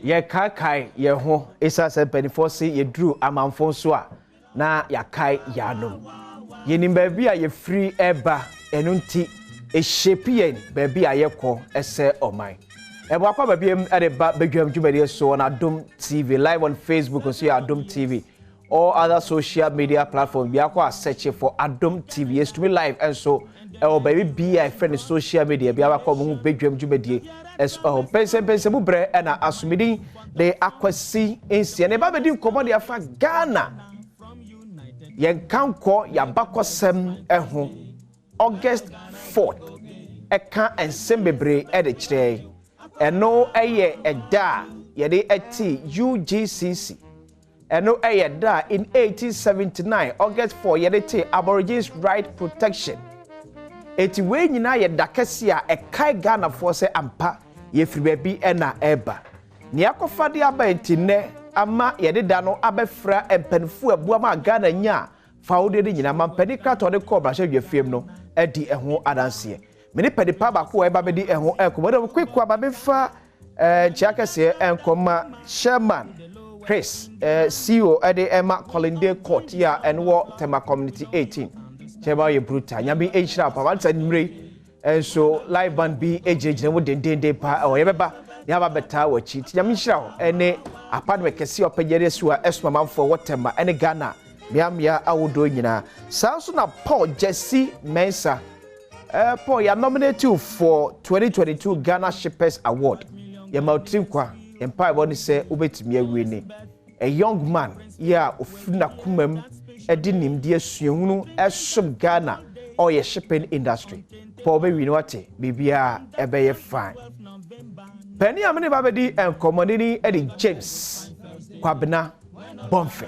ye kai ye ho isa se penifo se ye dru amanfo so a na ya kai ya nom ye nim ba bia ye free eba enu nti e shape yen ba bia ye kɔ ese oman ebo akwa ba bia e de ba Badwam dwumadi so on Adom TV live on Facebook so Adom TV or other social media platforms we are searching for Adom TV yes to be live and so baby be a friend social media be our come Badwam dwumadi as Mpensenpensenmu bre na asumidi de akwasi ensia ne ba bedi nkomo de afa Ghana yen kanko ya bakosem eho August 4th eka ensem bebre e de kire eno eye eda ye de eti UGCC eno eye da in 1879 August 4 ye de te Aborigines Right Protection eti we nyina ye dakese a ekai Ghana for se ampa ye firi baby ena eba ni akofa de aba enti ne ama ye de da no abefra empanfu abua ma Ghana nya fawo de nyina ma mpani krato de ko brahye dwefiem no edi eho adanse meni pedi pa ba ko eba bedi eho ekomodo kweku aba befa chiakese enkoma chairman Chris CEO ede Emma Colinde Court ya enwo tema community 18 cheba ye brutal nyabi ehira pa wansa nimre so live band bi ejejine wo dendende pa o yebeba ya ba beta wachi nyami hira ene apartment kese opegyere so a esma manfo wotema ene Ghana miamia awodo nyina sanso na Paul Jesse Mensa Paul ya nominated for 2022 Ghana Shippers Award ya mautinkwa empire boni se ubetimi awini a young man ya ofuna kumam edinim de asuhunu esom Ghana or ye shipping industry Paul be wini wate bibia ebeye fine Penny amene babedi enkomodini edi James Kwabena Bonfe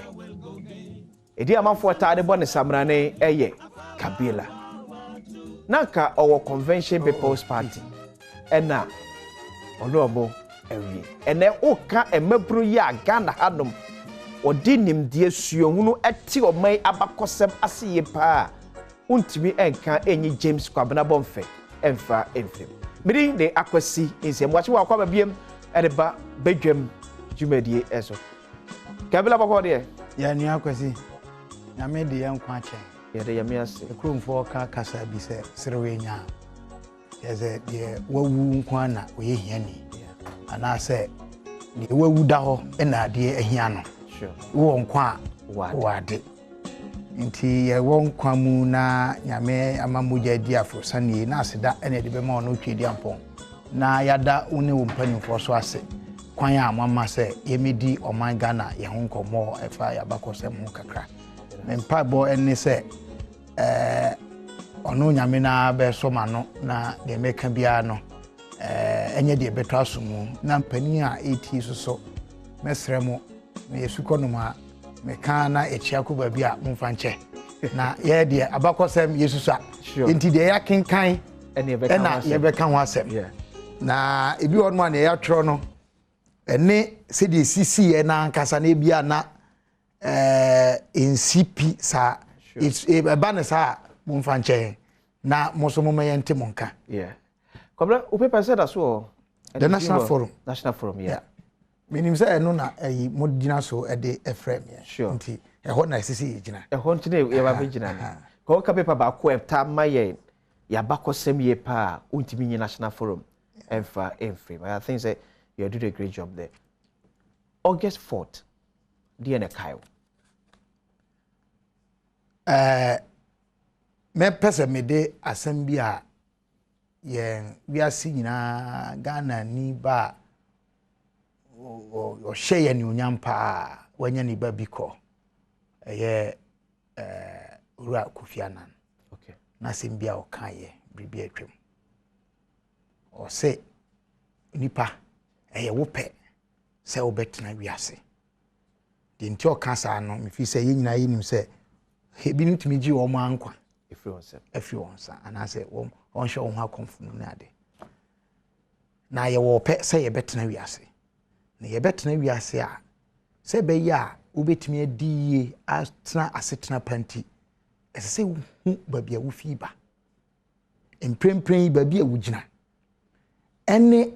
edi amanfo taade boni samrane eye Kabila Nanka our convention people's party ena olobo ewi ene oka emabru ya Ghana Adom odi nimdie suohunu eti omai abakosem aseye pa untimi enka enyi James Kwabena Bonfe emfa enfim miri de akwasi ensem wachi wa kwa biem edeba Badwam dwumadi eso Kabila bakode ya ni akwasi na me de yankwa achen yede yamiase ekromfo ka kasa bi se serewenya yeze de wawu nkwa na oyehiani ana se de wawu da ho na de ahia no sure wo nkwa wade nti ye wo nkwa mu na nyame amamuja di afrosanie na aseda ene de be ma ono twedi ampon na yada une wo mpanimfo so ase kwan ya amama se yemedi oman Ghana ye ho nkomo efa yabakosem ho kakra mempa bo enne se ono nyame na be so ma no na de meka bia no enye de beto asomu na mpani a 80 so mesremo me yesukonom a meka na echiako ba bia mfa nche na ye de abakosem yesusa enti de ya kenkan ena ye beka ho asem na ebi wonu a na ya twro no ene se de sisi e na nkasa na bia na NCP sa it's a banesa mumfanche na mosomo yente monka Kobla upepa said as well the national forum yeah meaning say no na modina so e de efrem sure nti e ho na sisi gina e ho ntine e ba gina ko ka paper ba ko eta maye ya bakosem ye pa untimi nyi national forum emfa enfrem I think say you did a great job there August 4th DNA Kyle me pese me de asem a ye wiase nyina Ghana ni ba o sheye ni onyampa wanya ni ba biko ye ura kufianan okay na asem bia o kan ye bibia atwam o se nipa ye wope se obetena wiase de nti o kan sa no me fi se ye nyina ye nim se hebi ntimi gi wo ma ankwa efi wonsa ana se won hwe wo ha konfunu na ade na ye wo pe se ye betena wiase na ye betena wiase a se be ya obetimi adiye atena asetena panti ese se hu babia wo fi ba emprempren babia wo gina ene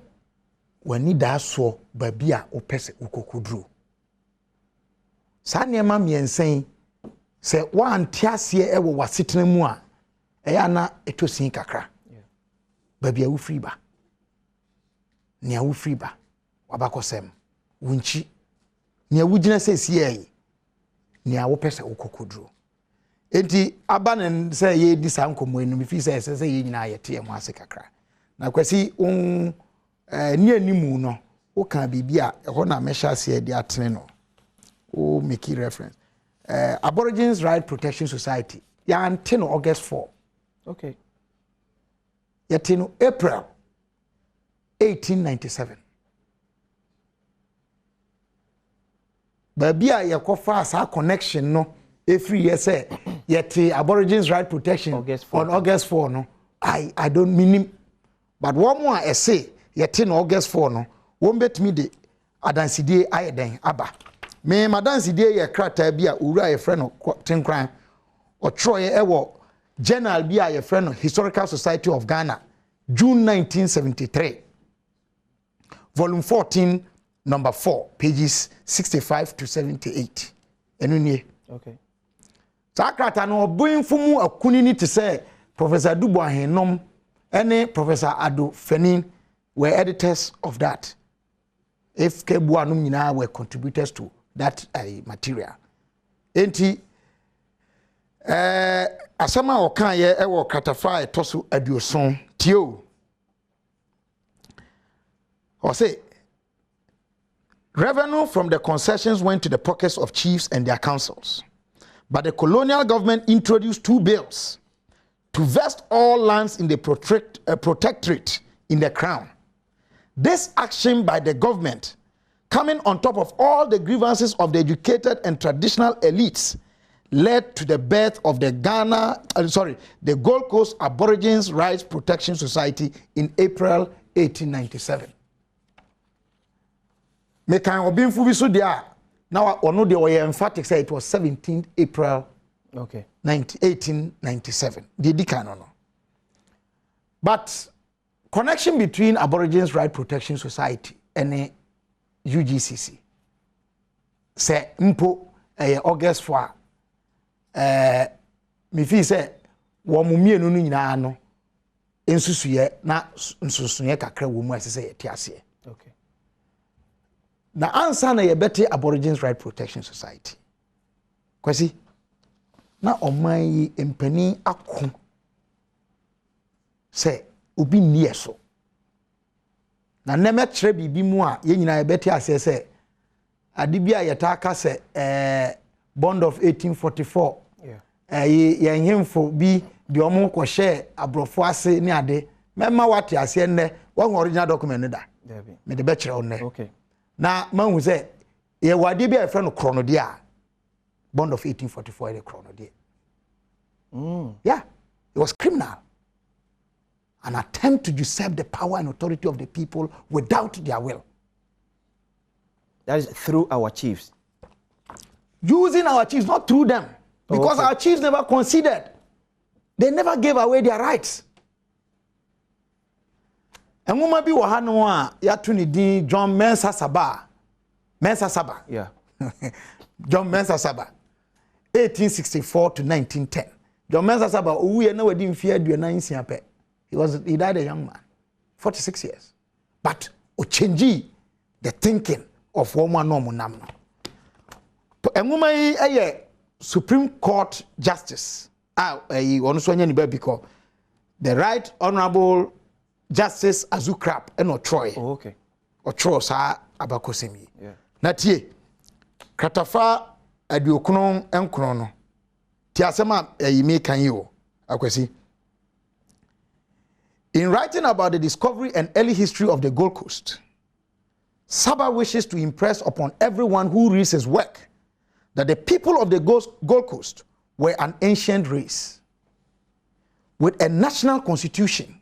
wani da so baby a opese ukokudru sa niema miensen se wa antiase e wo wasetena mu a eya na etosin kakra baby a wo free ba ne a wo free ba wabakosem wunchi ne a wo gina sesi yi ne a wo pese ukokudru enti abanen se ye di sankomo enu mi fi se ye nyina yete mu ase kakra na kwasi ni animu no o kan bibia ho na mesha se di atene no o make reference Aborigines Right Protection Society ya ante no August 4 okay yete no April 1897 babia yakofa asa connection no every year say yete Aborigines Right Protection on August 4 no I don't mean him. But one more essay yete no August 4 no won betimi de adansidie ayeden aba me madansidie ye krata bia owura ye frɛ no tenkran ɔtroye ewo journal bia ye frɛ no Historical Society of Ghana June 1973 volume 14 number 4 pages 65 to 78 enu nie okay sakrata no obuinfumu akuni ni te say Professor Dubo Ahenom and Professor Adom were editors of that. If Kebuanum Nina were contributors to that material. Enti asama okanye ewo katafa etosu adioson tio. Or say revenue from the concessions went to the pockets of chiefs and their councils. But the colonial government introduced 2 bills to vest all lands in the protectorate in the crown. This action by the government, coming on top of all the grievances of the educated and traditional elites, led to the birth of the the Gold Coast Aborigines Rights Protection Society in April 1897. Mekan obinfu bi so dia now ono de we emphatic say it was 17th April okay 1897 the dikano no. But connection between Aborigines Right Protection Society and UGCC say mpo August 4 me fi say wo mumienu no nyina no ensusuye na nsusuye kakra wo mu asese yete ase okay na ansa na ye bete Aborigines Right Protection Society kwasi na oman yi empani akon se obi nie so na neme kire bibi mu a ye nyina ye bete ase se ade bia yeta aka se bond of 1844 ye hemfo bi de omo ko share abrofo ase ni ade mema wate ase ne wo original document da me de be kire onne okay na manhu se ye wade bia e frɛ no krono de a bond of 1844 the chrono there. Yeah, it was criminal. An attempt to usurp the power and authority of the people without their will. That is through our chiefs. Using our chiefs, not through them. Because our chiefs never considered. They never gave away their rights. And woman be wahano ya tuni din John Mensa Saba. Yeah. John Mensa Saba. 1864 to 1910. John Mensa Saba uye na wedi mfia aduana nsia pe. He died a young man. 46 years. But o change the thinking of woman no munam no. Enwuma yi eye Supreme Court Justice. Onu so anya ni ba because the Right Honorable Justice Azukrap eno Troy. Oh, okay. Otro sa abakosemi. Yeah. Na tie Kratafa aduokron enkron no. Ti asema yimi kan yi o. Akwasi. In writing about the discovery and early history of the Gold Coast, Saba wishes to impress upon everyone who reads his work that the people of the Gold Coast were an ancient race with a national constitution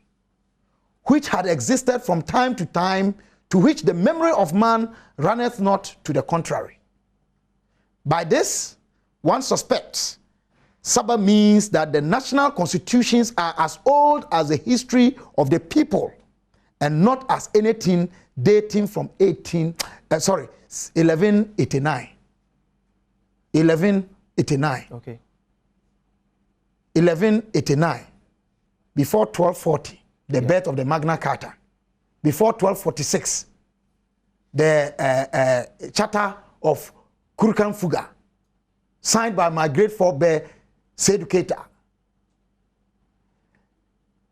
which had existed from time to time, to which the memory of man runneth not to the contrary. By this, one suspects Saba means that the national constitutions are as old as the history of the people and not as anything dating from 1189. 1189. Okay. 1189. Before 1240, the birth of the Magna Carta. Before 1246, the Charter of Kurukan-Fuga, signed by my great forebear, Seydou Keita.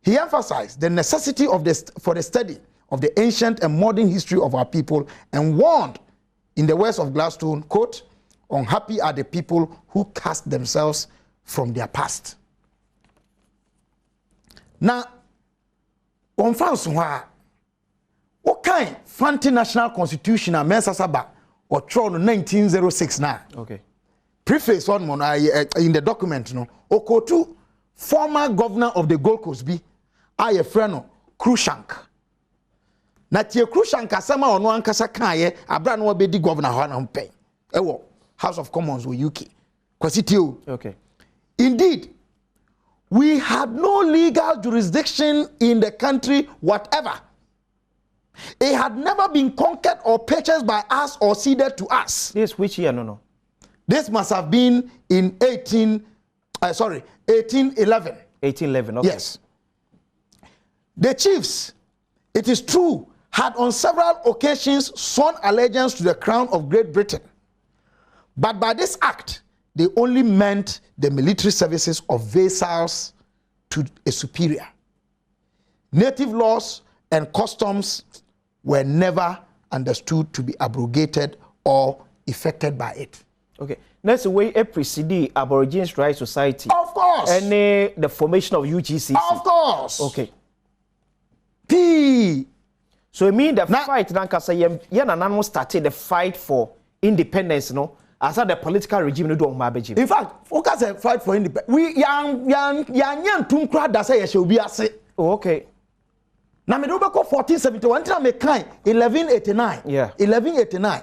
He emphasized the necessity for the study of the ancient and modern history of our people and warned, in the words of Gladstone, quote, "Unhappy are the people who cast themselves from their past." Now, on France, what kind Fanti National Constitution and Mensasaba or Tron 1906 now? Okay. Preface one in the document, no. Okotu, former governor of the Gold Coast, be a friend Krushank. Na tie Krushank asema ono ankasa kaye abra no be di governor ho na mpen. Ewo House of Commons with UK. Kwasitio. Okay. Indeed, we had no legal jurisdiction in the country whatever. It had never been conquered or purchased by us or ceded to us. This which year? No. This must have been in 1811. 1811, okay. Yes. The chiefs, it is true, had on several occasions sworn allegiance to the crown of Great Britain. But by this act, they only meant the military services of vassals to a superior. Native laws and customs were never understood to be abrogated or affected by it. Okay. That's the way a preceded Aborigines Rights Society. Of course. And the formation of UGCC. Of course. Okay. P. So it means the fight, Nankasa, started the fight for independence, no? As the political regime, no do Mabeji. In fact, focus a fight for independence. We young Tunkra Dasa Yashobiase. Oh, okay. Now, me do 1471, me kind 1189. Yeah. 1189.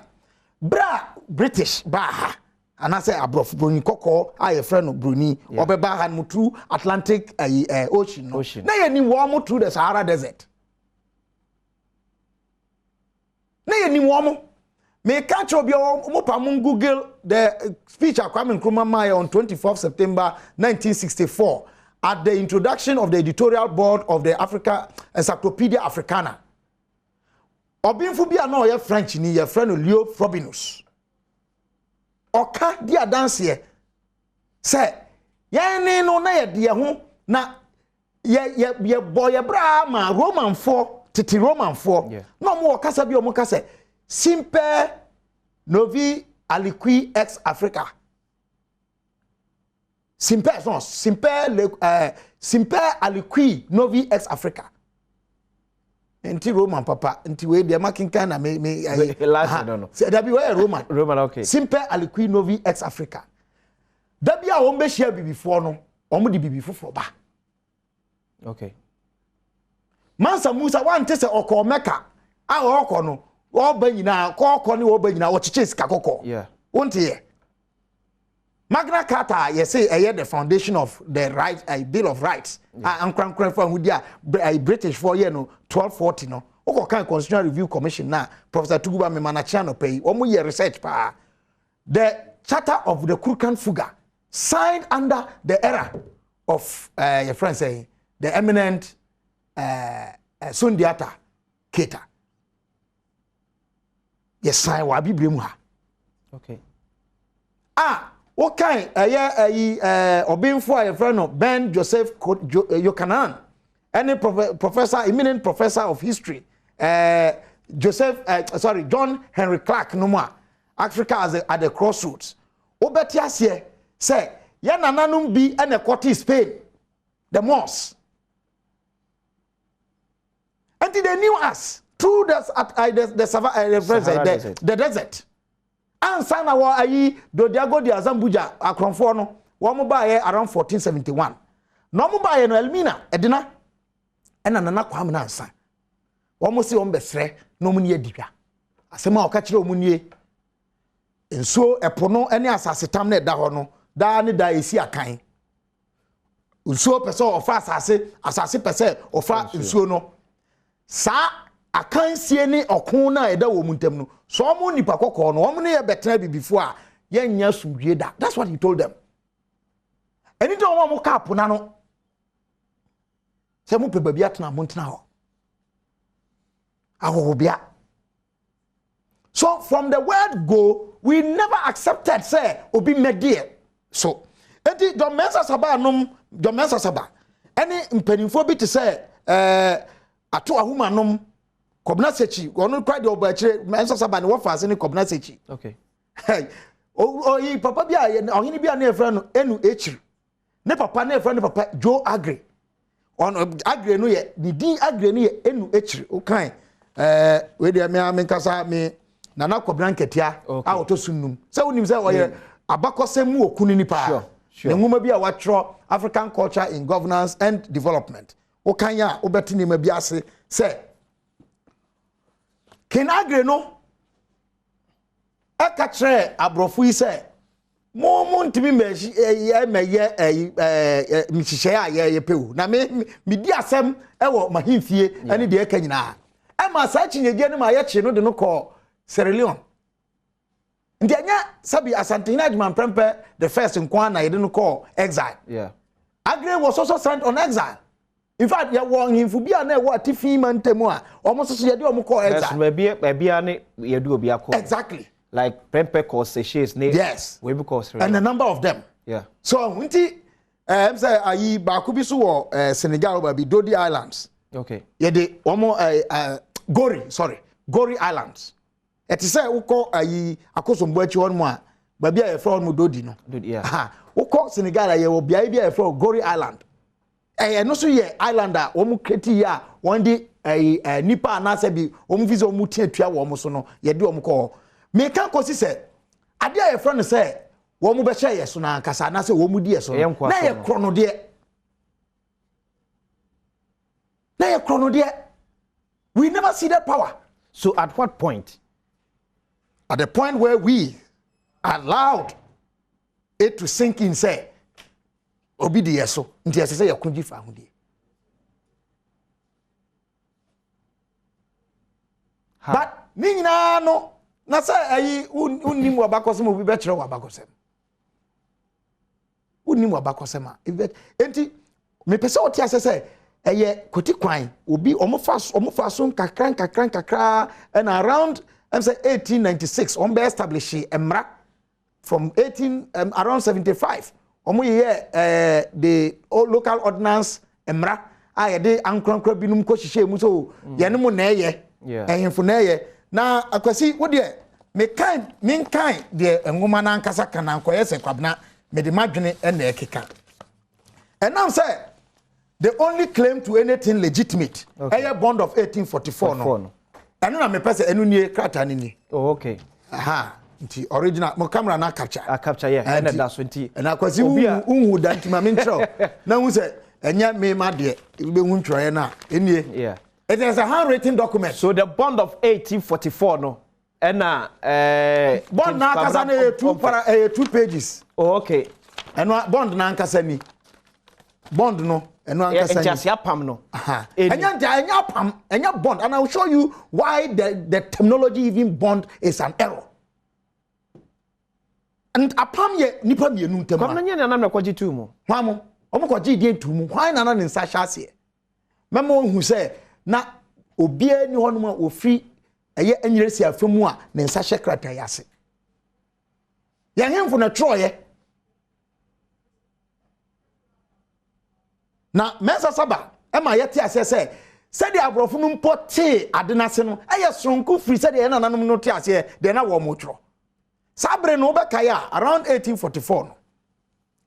British, Baha. And I say, Abrof Bruni Koko, I a friend of Bruni, Obebaha and Mutu, Atlantic Ocean. Now, you warm through the Sahara Desert. Now, you warm. May catch up your Mopamon Google the speech of Kwame Nkrumah Maya on 24th September 1964 at the introduction of the editorial board of the Africa Encyclopedia Africana. Obinfubia no ye French ni ye friend Leo Frobinus. Oka dia dance ye say ye ni no na ye de ho na ye boy bra ma Roman 4 titi Roman 4 no mo kasa bi o mo kasa simple novi aliqui ex Africa. Simple aliqui novi ex Africa. Enti Roman papa enti we de makinkan na me last no. Say that be where Roman. Roman, okay. Simple aliqui novi ex Africa. That be a won be share bibi fo no. Omo di bibi fofo ba. Okay. Mansa Musa wan te se okọ Mecca. A okọ no. Wo ba nyina ko ni wo ba nyina wo chiche sika kokọ. Yeah. Wonte ye. Magna Carta, you say, the foundation of the right, a Bill of Rights. And crankran for Hudia, a British for 1240 no. Oko kan Constitutional Review Commission na Professor Tuguba Memanachano pay. Omo ye research pa. The Charter of the Kurukan-Fuga, signed under the era of your friend saying the eminent Sundiata Keita. Yes, sign wa biblium ha. Okay. Okay, Obinfo a friend of Ben Joseph Yokanan, any professor, eminent professor of history, John Henry Clark, no more, Africa at the crossroads. Obetias say, Yananum be and a quarter Spain, the Moors. And they knew us through the desert. Ansa na wa ayi do Diago di Azambuja akronfo no wo mo baaye around 1471 no mo baaye no Elmina edina ena nana kwam na ansa wo mo si wo mbesre no mo ne adihwa asema o ka kire wo nie enso epo no ene asase tam na eda ho no da ne da esi akan enso pese ofa asase pese ofa enso no sa akansie ni okun na eda wo muntem no so omo nipa kokko no omo ne ye betena bibifo a ye nya sumdue da. That's what he told them. Anytime omo ka apona no se mo pe babia tena mo ntena ho ahobia. So from the word go, we never accepted say obi medie. So enti domensa saba nom domensa saba any mpanimfo bi te say ato ahuma nom kobna sechi onu kwa de obachire mensa saba ne wo fa ase ne kobna sechi. Okay. Hey yi papa bi a ohini bi a na efra no enu echiri ne papa na efra ne papa Joe Agri on Agri no ye ni din Agri no ye enu echiri o kan we de me amenkasa me nana kobna nketia a otosunum se wonim se oye abakosem okunu ni pa ne nguma bi a watro African culture in governance and development o kan ya obetini ma bi ase se ken Agri no aka kire abrofu yi se mo ntimi mehye mihihye a ye pewu na me di asem ewo mahimfie ani de aka nyina e ma sa chinyege ne ma ye chi no de no ko Sierra Leone ndianya sabi Asante Adjei Mpensenpensenmu the first in Kwana ye de no ko exile. Yeah. Agri was also sent on exile. In fact, ya won himfu bia na wo atifi mantemu a omo so ye de omo ko exile. Bia ne ye do obi akọ. Exactly. Like Pempe Seychelles name. Yes. We because and a number of them. Yeah. So unti say ayi ba ku bi so wo Senegal ba bi Dodi Islands. Okay. Ye de omo Gori Islands. Et say uko ayi akosombo achi won mo a ba bia ye fra won mo Dodi no. Dodi, yeah. Aha. Uko Senegal ye wo bia ye fra Gori Island. No so ye islander omo kreti ya won di nipa na se bi omo visa omo tiatua wo mo so no ye de omo ko me kan kosi se ade a ye fra no se wo mu be hye ye so na nkasa na se wo mu di ye so na ye krono de we never see that power. So at what point? At the point where we allowed it to sink in say obi di ye so nti ye se ye kunji fa ho die. But ni nyina no na say ayi unnim wabakosem obi be kire wabakosem. Unnim wabakosem a enti me pese oti ase say eye koti kwan obi omofa so kakran and around say 1896 be establish emra from around 75 the local ordinance emra a de ankronkro binum ko hihye mu so ye ne mo na eye ehemfo na eye na akwasi wo de me kan de enwoma na nkasa kana ankoye se kwabna me de madwene na ekeka and now say the only claim to anything legitimate a bond of 1844 no and na me pese enu nie krata ni ni. Oh, okay. Aha nti original mo camera na capture yeah and that so nti na akwasi unhu da nti ma me ntro na hu se enya me ma de be hu ntroye na enie. Yeah. It is a handwritten document. So the bond of 1844 no and bond na kasa na 2 pages. Oh, okay. And bond na nkasa ni bond no eno ankasa ni apam no. Enya bond, and I will show you why the terminology even bond is an error. And apam ye nipa mienu ntema. Kom na nye na na kwaji tu mu. Hwa mo omo kwaji die tu mu. Hwan na ne nsa hyase. Memo hu se na obia ni hono ma ofri eye anyiresi afemu a ne nsa hye krata yase. Ye hemfo na troye. Na mensa saba ema yete ase se de abrofo no mpote adenase no eye sonko firi se de nananom no te ase de na wo motro sabre no be kaya around 1844 no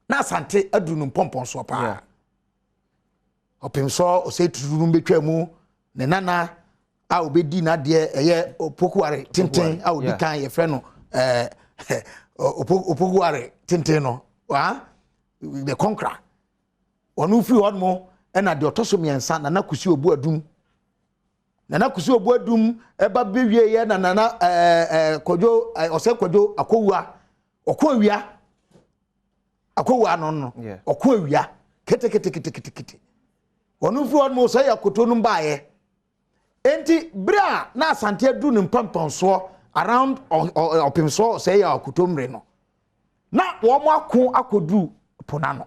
na Asante adu no pompon so pa opem so o se turu betwa mu ne nana a obedi na de eye opokuare tenten a odi kan ye frɛ no opokuare tenten no wa the conqueror onu free one more na de otoso miensa na kusi obu adum na kusi obu adum eba bewie ye na kojo ose kojo akowua akowua no okowia kete onu free one more say akoto no baaye enti bra na asante adu ne mpamponso around opimso say ya akutomre no na wo mo akodu pona no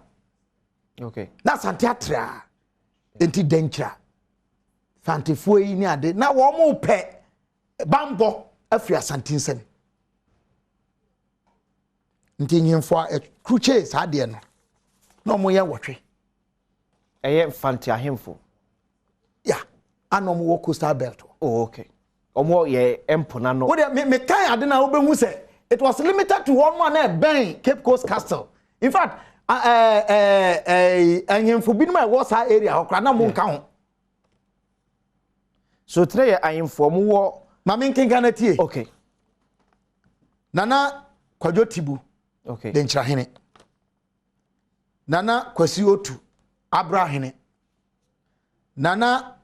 okay na asante atra enti denchira fantefuo yi ni ade na wo mo pe bambo afri asante nsem enti nyimfo a kruche sa de no na mo ye wotwe eye fante ahemfo ya anom wo coastal belt oh okay omo ye empona no what me kan ade na obehu se it was limited to one man na ben Cape Coast Castle in fact anyemfo bi no ma was area hokra na mo nka ho so tire ye anyemfo mo wo ma me nkenka na tie okay nana Kwadwo Tibu okay de nchirahene nana Kwasi Otu Abrahene nana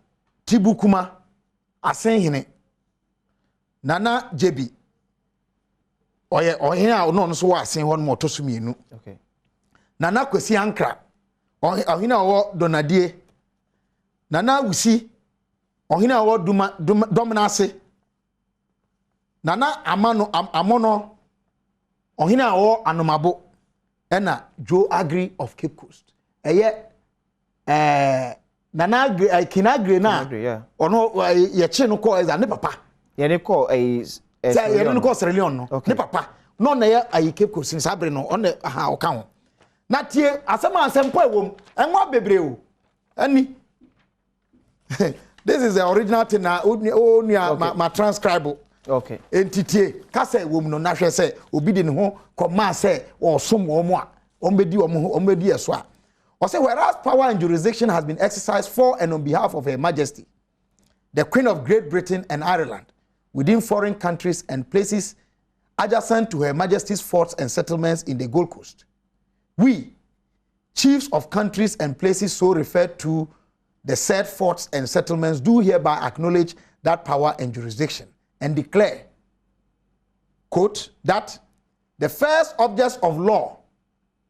Tibu Kuma Asenhene nana Jebi oye a no so wa asen hon moto so mienu okay nana Kwasi Ankra ohina wo Donadie nana Wusi ohina wo Dominase nana Amono ohina wo Anomabo ena Joe Agri of Cape Coast eye nana Kinagre na ono ye che no ko eza ne papa ye ne ko ye ne ko Sierra Leone no ne papa no na ye ayi Cape Coast ni sabre no on aha o ka ho na tie asem po ewom enwa bebre o ani this is the original thing na ma transcribe okay entity kasa ewom no na hwe se obi de ne ho koma se o som wo mo a ombedi eso a or say whereas power and jurisdiction has been exercised for and on behalf of Her Majesty the Queen of Great Britain and Ireland within foreign countries and places adjacent to Her Majesty's forts and settlements in the Gold Coast, we, chiefs of countries and places so referred to the said forts and settlements, do hereby acknowledge that power and jurisdiction and declare, quote, that the first objects of law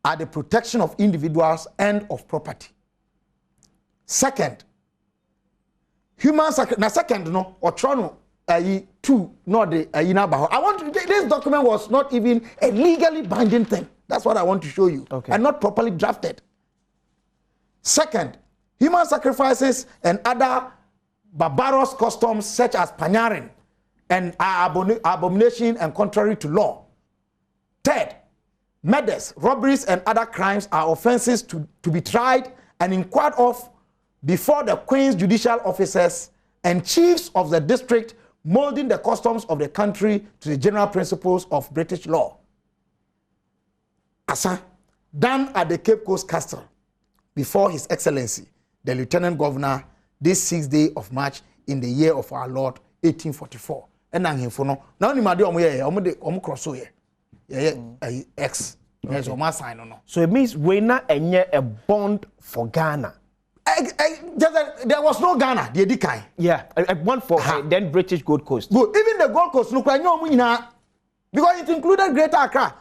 are the protection of individuals and of property. Second, human sacrifice. Now, second, no, or trono, two, not the I this document was not even a legally binding thing. That's what I want to show you. Okay. And not properly drafted. Second, human sacrifices and other barbarous customs such as panyaring and abomination and contrary to law. Third, murders, robberies, and other crimes are offenses to be tried and inquired of before the Queen's judicial officers and chiefs of the district, molding the customs of the country to the general principles of British law. Asa, done at the Cape Coast Castle before His Excellency, the Lieutenant Governor, this 6th day of March in the year of our Lord, 1844. And now ni made omo cross so X. Yes, sign no. So it means we na enye a bond for Ghana. There was no Ghana, the Edikai. Yeah, a bond for then British Gold Coast. Good. Even the Gold Coast, look like because it included Greater Accra.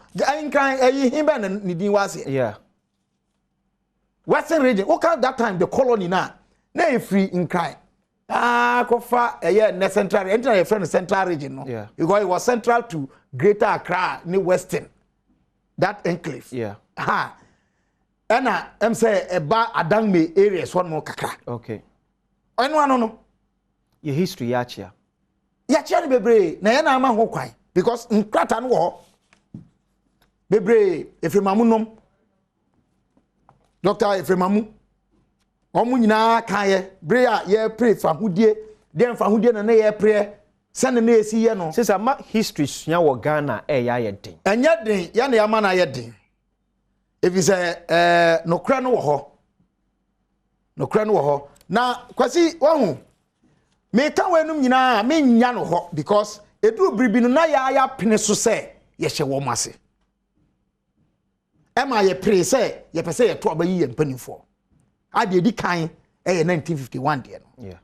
Yeah. Western region. Okay, that time the colony na free in crime. Kofa central, enter a friend central region, no? Yeah. Because it was central to Greater Accra, New Western, that enclave. Yeah. And say about Adangme areas one more kakra. Okay. No. Your history yachia. Yachia bebre na yana ama ho kwan because nkrata no wo bebre efremamu nom Dr. Efremamu omu nyina kaye bre a ye pray fa hudie den fa hudie na ye pray sene na esi ye no sisa ma history sua wo Ghana ya ye den enya den ya na ya ma na ye den if you say nokra no wo ho na kwasi wahu me ka wenum nyina me nya no ho because edu bribi no na ya pene so say ye hye wo mase ema ye pray say ye pese ye to abayi ye mpanifo ade di kan 1951 de no yeah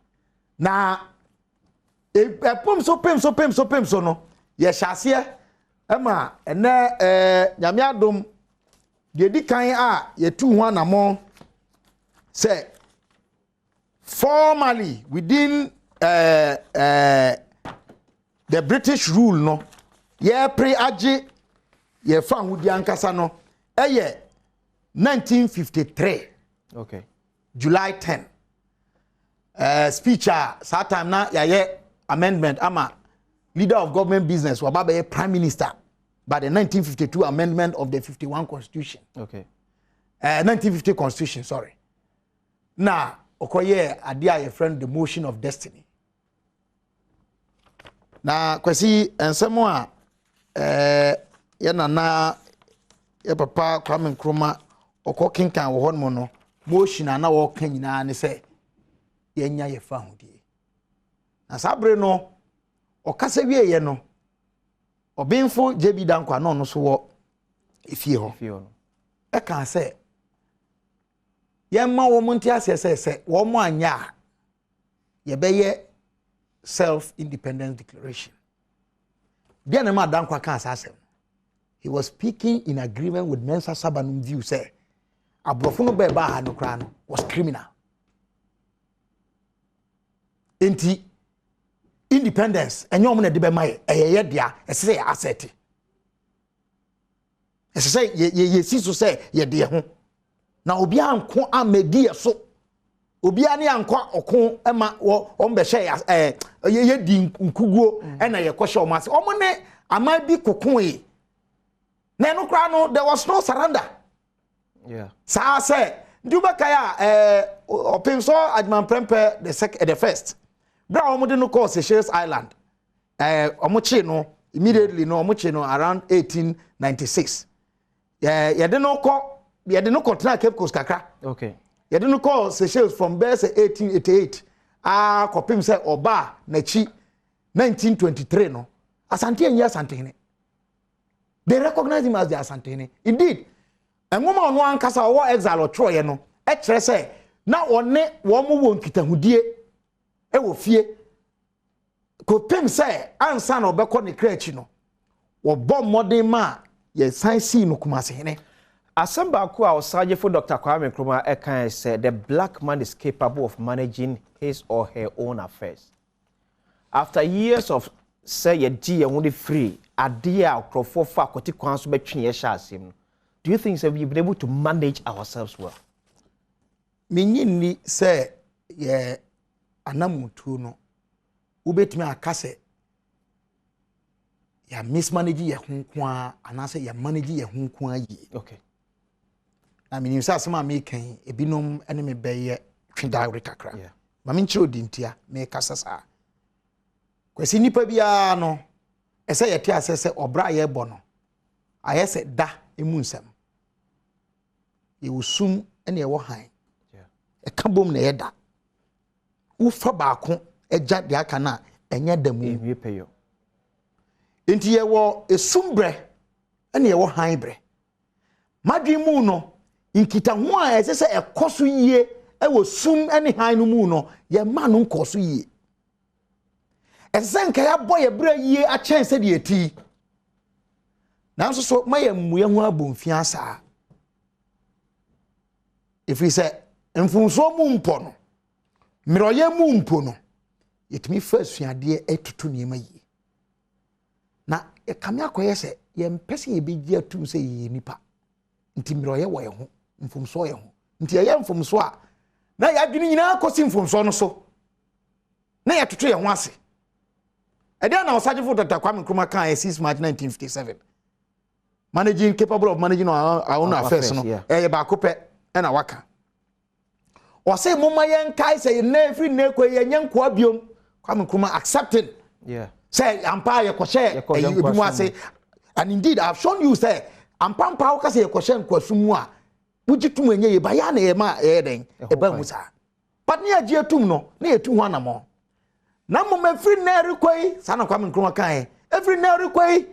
na pom so no ye hyase ema ene nyame adom de di kan a ye tu ho anamo say formally within the British rule no ye pre-Adjei ye fa hudi ankasa no 1953 okay July 10 speech that time na ye amendment ama leader of government business wababa prime minister by the 1952 amendment of the 51 constitution okay 1950 constitution sorry na okoye ade a ye friend the motion of destiny na kwesi ensemo a ye nana ye papa Kwame Nkrumah okokinkan wo hon mo no motion na wo kan nyina ne se ye nya ye fa hodie na sabre no okasa wie ye no obinfo jebi dankwa no no so wo efie ho e kan se ye ma wo monti asese wo mo anya ye be ye self independence declaration dia na ma dankwa kan asase he was speaking in agreement with Mensa Sabanum view say abrofo no be ba ha no kra no was criminal enti independence enyo mo na de be mai ye dia ese say asset ese say ye si so say ye de ho na obi anko amedi so obi ani anko okon ema wo mbe hye ye di nkuguo na ye kɔhye o mase o mo ne ama bi kokon yi na no kra no there was no surrender yeah sa say ndubaka ya Mpensenpensenmu the first bra o mo de no call Seychelles Island o mo chi no immediately no o mo chi no around 1896 ye de no tena Cape Coast kakra okay ye de no call Seychelles from there say 1888 kopim say oba na chi 1923 no asante anya asante ne they recognize him as the asante indeed enwoma ono ankasa wo exile o troye no e kire say na one wo mo wo nkitahudie e wo fie kopim say ansa na obekọ ne krachi no wo bom modern ma ye science no kumase ne Asamba ku a osaje for Dr. Kwame Nkrumah Ekan said the black man is capable of managing his or her own affairs. After years of say ye di e won free ade a okrofo fa akoti kwan so betwe ye sha asem. Do you think we've been able to manage ourselves well? Minyini say ye anamutu no ubetimi akase ya mismanage ye honkwa anase ya manage ye honkwa yi. Okay. I mean, you say some American, a binum enemy bay twin kakra. Yeah. Mamincho dintia, me casasa. Kwesi nipa bia no, ese yeti asese obra ye bono. Ayese da emunsem. Ye usum ene ye wo han. Yeah. E kabom na ye da. Ufa baako eja de aka na enye da mu. Ewie peyo. Enti ye wo esumbre ene ye wo han bre. Madwi mu no inkita ho a ese ekoso yie e wo sum ene han no mu no ye ma no nkoso yie ese nka ya boye bra yie a chance de eti nanso so maye mmuye ho abomfia saa ifi se mfunso mu mpo no miroye mu mpo no yetimi fa suade etutu niema yie na e kame akoye se ye mpese ye begia tum se ye nipa nti miroye wo ye ho mfumso ye ho nti ye mfumso a na ya dwene nyina kosi mfumso no so na ya tutu ye ho ase e dey na osaje for Dr. Kwame Nkrumah kan 6 March 1957 managing capable of managing our own affairs no ye ba ko pe e na waka o say mumma ye nkai say na every na ko ye nyanko abiom Kwame Nkrumah accepting say ampa ye ko share e bi mu ase and indeed I have shown you say ampampa wo kase ye ko share nkwasu mu a bujitum enye ye ba ya na ye ma ye den e ba musa but ne agi atum no na ye tu ho anamo na mo every na rekwai sana Kwame Nkrumah kan every na rekwai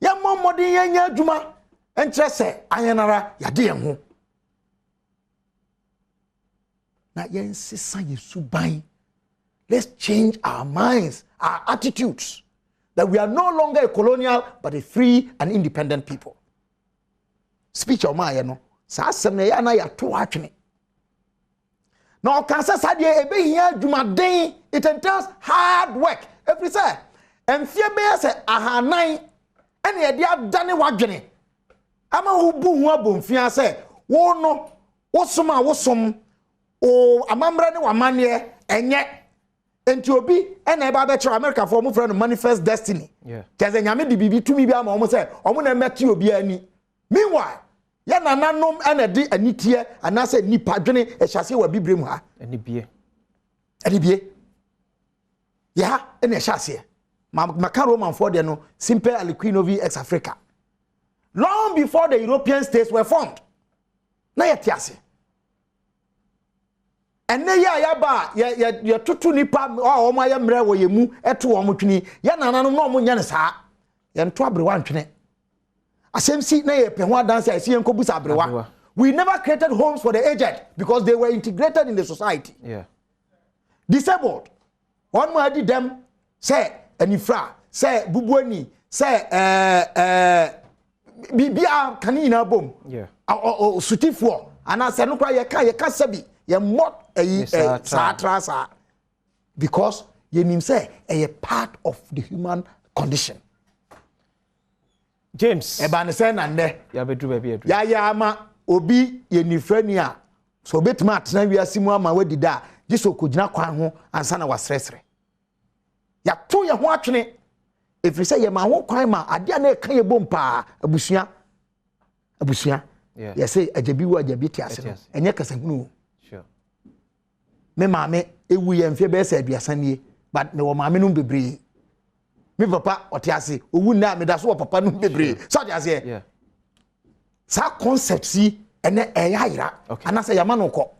ya momodi ye nya adwuma enkyere se ayenara ya de ye ho na yen sisa ye suban. Let's change our minds, our attitudes, that we are no longer a colonial but a free and independent people. Speech of my no sa asem na ya na ya to atwene na okansa sade ebehia adwumaden it entails hard work every say emfie be say ahanan ene ye dia dane wadwene ama wo bu hu abomfia say wo no wosom a wosom o amamra ne wamane enye enti obi ene eba be kire America for mo friend manifest destiny keze nyame di bibi tumi bi ama mo say omo na meti obi ani meanwhile ya nananom ene di anitie anase nipa dwene ehase wa bibrem ha anibie ya ene ehase maka Roman for de no simple aliquinovi ex Africa long before the European states were formed na yetiase ene ya ba ya tutu nipa o mo ya mre wo yemu eto o mo twini ya nananom no mo nya ne saa ya nto abrewa ntwene asemsi na ye pe ho adanse asi enko busa abrewa we never created homes for the aged because they were integrated in the society disabled one more did them say anifra say bubuani say bibia kanina bom sutifo ana se no kwa ye ka sabi ye mod sa because ye nim say a part of the human condition. James eba ne say na nne ya bedu ba bi edu ya ama obi ye nifrani a so betima atena wiase mu ama wadida jiso kogina kwan ho ansa na wasresre ya to ye ho atwene efiri say ye ma ho kwan ma ade na ka ye bompa abusua ya say ajabi wo ajabi ti ase no enye kasa hunu sure me maame ewu ye mfe be say aduasa nie but me wo maame no bebre me papa otiase owu na me da so papa no bebre so otiase sa concept si ene eyayira anase yama no ko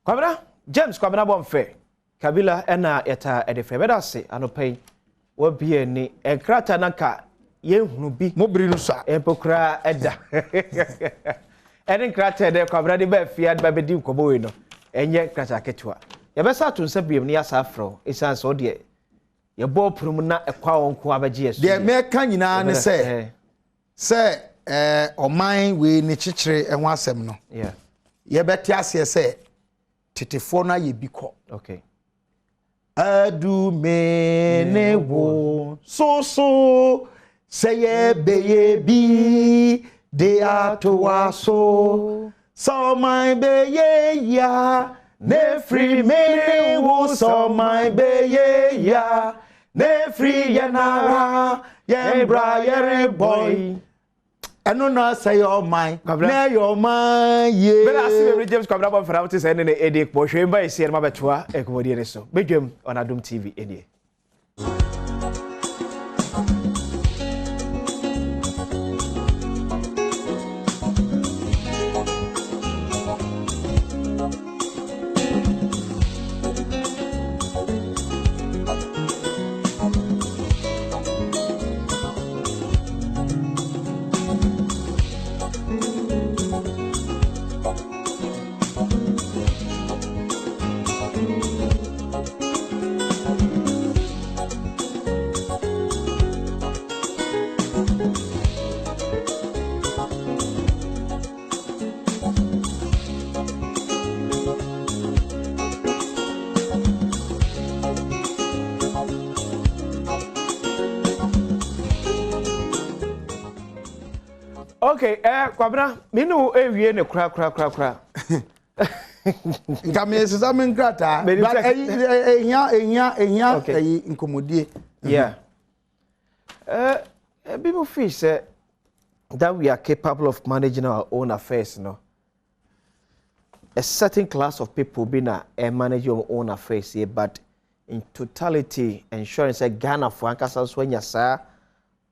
kwabena James kwabena bomfe Kabila ena yeta edefe bedase anopai wo bie ni enkrata nanka yenhunu bi mobiri no sa empokra eda ene krata de kwabena de ba fia de ba bedi nkobo we no enye krata ketua ye besa to nsa biem ni asa afro isan so de ye bo prum na ekwa wonko abagie yesu de me ka nyina ne se oman we ni chichire enho asem no ye beti ase se tetefo na ye biko adu mene wo so say be bi de atowa so my be ya ne free mene wo so my be ya ne free yanara ye bra ye boy eno na say your mind na your mind ye bela asi James kwabra bon fra wote say ne ede kpo hwe mba esi ma betoa ekomodi ne so bedwam on Adom TV ede Okay, kwabra minu ewie ne kra ngame sesa men krata but ehia inkomodie people feel say that we are capable of managing our own affairs, no. A certain class of people being manage your own affairs here, but in totality ensuring say Ghana for ankasa so nya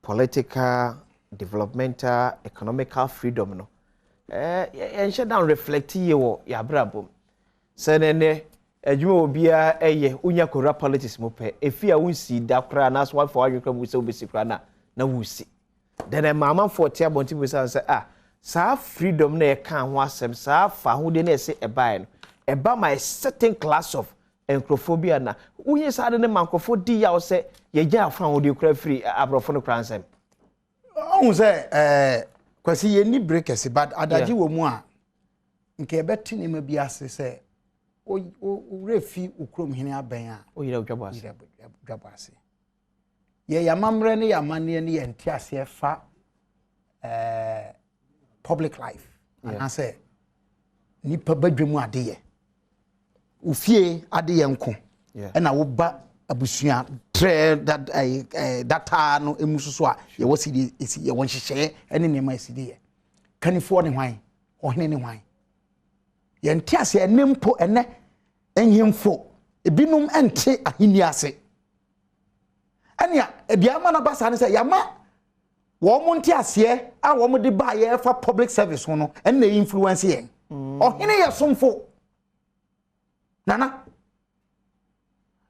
political, developmental, economical freedom, no. Ensure down reflect ye wo ya brabom. Say ne adwuma obia eye unya kora politics mo pe efia wunsi da kra na so one for you kra so be sikra na wusi. Then a mama for tia bonti we say sa freedom na e kan ho asem sa fa ho de na e say e buy no. E ba my certain class of encrophobia na unye sa de ne mankofo di ya o say ye gya afran ho de kra free abrofo no kra nsem. On say kwasi ye ni breakers but adaji wo mu a nke beti ne ma biase say o refi ukrom hene aban a o yira dwabase dwabase ye yamamre ne yamane ne yentiase fa public life and I say nipa badwemu ade ye ufie ade ye nko na wo ba abusua tre that no emususo a ye wosidi esi ye wonhyehyɛ ene nema esidi ye kanifo ne hwan ohene ne hwan ye ntiase enempo ene enhemfo ebinum ente ahini ase ania ediama na basa ne sɛ yama wo mo ntiase a wo mo de ba ye fa public service ho no ene influence ye ohene ye somfo nana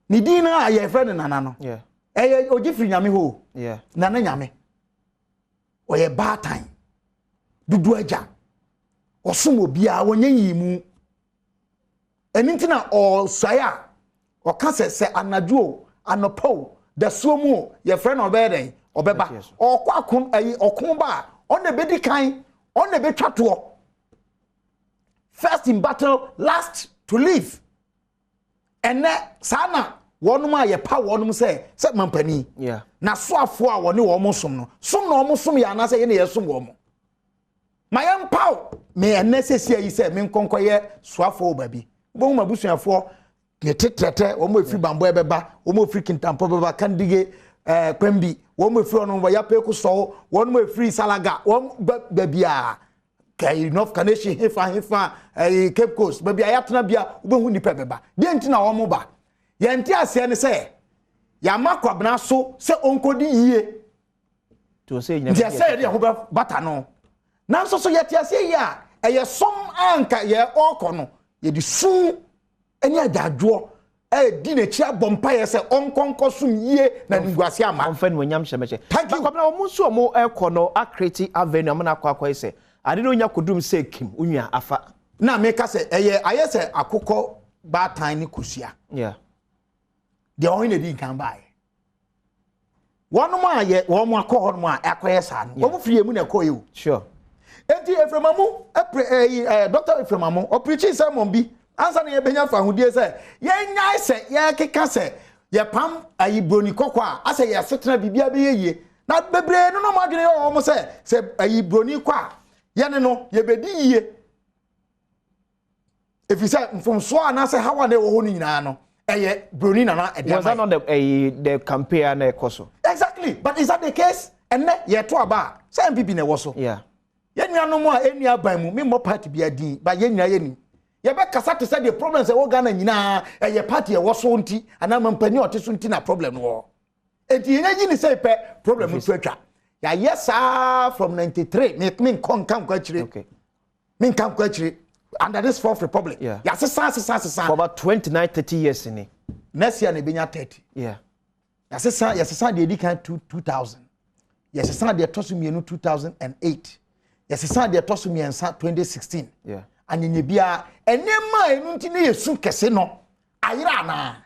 ni dina a ye friend nana no ogifiri nyame ho nana nyame oye bad time dudu aja osumo bia wonye yimu enintina o swaya o kase anadwo anopo da suomu ye friend obeden obeba okwakon ayi okon ba on na bedi kan on na betwato first in battle last to live ene sana wonum a ye pa wonum se mampani na soafo a woni wo mo som no wo mo som ya na se ye na ye som wo mo mayam paw me ene sesi ayi se me nkonkoye soafo babi bo mu abusuafo ne tetrete wo mo efiri bambo ebeba wo mo efiri kintampo beba kandige kwambi wo mo efiri ono ya peku so wo mo efiri salaga wo babia kai North Canation hefa Cape Coast babia yatena bia wo hu nipa beba de ntina wo mo ba yenti ase ne se ya makwabna so se onkodi yie to se nyame de se de ho bata no nanso so yeti ase ya eye som anka ye okono ye di su eni adadwo di na chi abompa ye se onkonko sum yie na nguase ama onfa no nyam hyemeche makwabna wo so mo ekono akreti avenue amana akwa se ade no nya kodum se kim unwa afa na me ka se eye aye se akokọ batan ni kusua de on na di kan bae wonu ma ye wo mo akọ no ma akoye sa no wo mo fie mu na akoye o sure enti efremamu Dr. Efremamu o preaching sermon bi ansa na ye benya fa hudie se ye nyai se ye keka se ye pam ayi broni kokọ a ase ye setena bibia be ye na bebre no mo adwene yo mo se ayi broni kwa ye ne no ye bedi ye efisa mfomso anase hawa na wo ho ni nyina no eye broni na e was that not the campaign na ekoso exactly but is that the case enne ye to aba say MPP na wo so ye nyano mo a eni aban mu me mo party bia din ba ye nyina ye ni ye be kasa to say the problems e wo Ghana nyina eye party e wo so nti ana mampani oteso nti na problem wo enti ye nyi ni say pe problem mu twatwa ya yes from 93 me kon kam kwa chire okay me kam kwa chire under this fourth republic ya sesa for about 29-30 years in next year na benya 30 ya sesa de edikan 2000 ya sesa de tosum yenu 2008 ya sesa de tosum yensa 2016 anyenye bia enema enu nti ne yesu kese no ayira na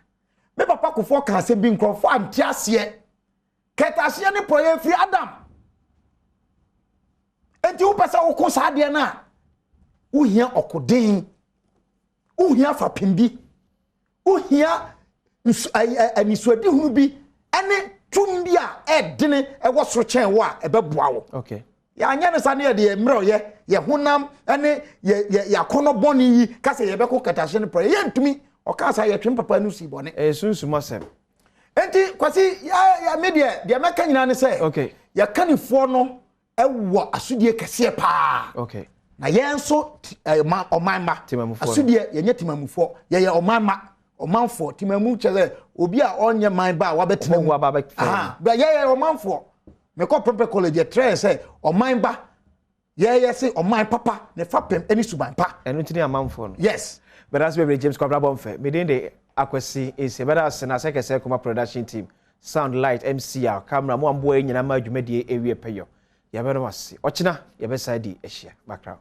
me papa kofo kan se bi nkrofo antiase ketase ne proye fi Adam enti wo pesa wo ko sa de na uhia okoden uhia fapimbi uhia anisuadi hunu bi ene tumbi a edene ewo soro chen wo a ebeboa wo okay ya anya ne sa ne de mro ye honam ene ye akono boni yi ka se ye beko katashe ne pro ye ntumi o ka sa ye twem papa nu si bone sunsumo sem enti kwasi ya media de meka nyina ne se okay ya kanifo no ewo asudie kese pa okay na yenso omanma asudie yenye timamufo ye omanfo timamu chele obi a onye man ba wa betena mu ba ye omanfo me ko proper college try say oman ba ye say oman papa ne fapem eni suban pa enu ntini amanfo no yes but that's where James Kwabra Bonfe me den de akwasi is better as na sekese kuma production team sound light MCR camera mo ambo nyina ma dwumadie ewie peyo ya bero wase ochina ya be side ehia background